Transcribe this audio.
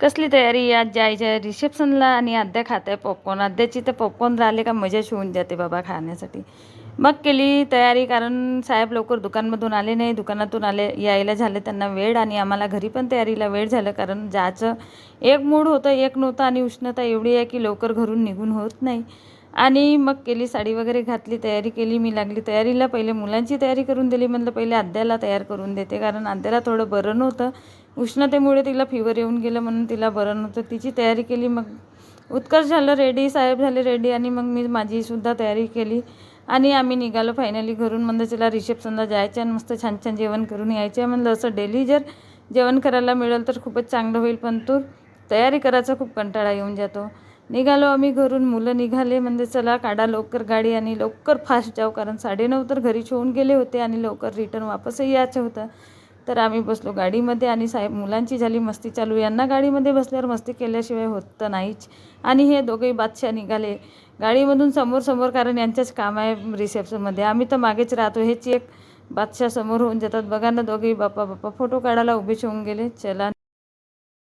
कसली तयारी आज जायच्या रिसेप्शनला आणि आद्या खात आहे पॉपकॉर्न. आद्याची तर पॉपकॉर्न राहिले का मजाच होऊन जाते बाबा खाण्यासाठी. मग केली तयारी, कारण साहेब लवकर दुकानमधून आले नाही. दुकानातून यायला झाले त्यांना वेळ आणि आम्हाला घरी पण तयारीला वेळ झालं, कारण जायचं एक मूड होतं एक नव्हतं आणि उष्णता एवढी आहे की लवकर घरून निघून होत नाही. आणि मग केली साडी वगैरे घातली, तयारी केली. मी लागली तयारीला. पहिले मुलांची तयारी करून दिली. म्हणलं पहिले आद्याला तयार करून देते, कारण आद्याला थोडं बरं नव्हतं. उष्णतेमुळे तिला फीवर येऊन गेलं म्हणून तिला बरं नव्हतं. तिची तयारी केली. मग उत्कर्ष झालं रेडी, साहेब झाले रेडी आणि मग मी माझीसुद्धा तयारी केली आणि आम्ही निघालो फायनली घरून. म्हणलं चला रिसेप्शनला जायचं आणि मस्त छान छान जेवण करून यायचं. म्हणलं असं डेली जर जेवण करायला मिळेल तर खूपच चांगलं होईल, पण तो तयारी करायचा खूप कंटाळा येऊन जातो. निघालो आम्ही घरून. मुलं निघाले. म्हणजे चला काढा लवकर गाडी आणि लवकर फास्ट जाऊ, कारण 9:30 तर घरीच होऊन गेले होते आणि लवकर रिटर्न वापसही यायचं होतं. तर आम्ही बसलो गाडीमध्ये आणि साहेब मुलांची झाली मस्ती चालू. यांना गाडीमध्ये बसल्यावर मस्ती केल्याशिवाय होत तर नाहीच. आणि हे दोघेही बादशाह निघाले गाडीमधून समोर समोर, कारण यांचंच काम आहे रिसेप्शनमध्ये. आम्ही तर मागेच राहतो. हेच एक बादशाह समोर होऊन जातात. बघा ना दोघेही बाप्पा बाप्पा फोटो काढायला उभेच होऊन गेले. चला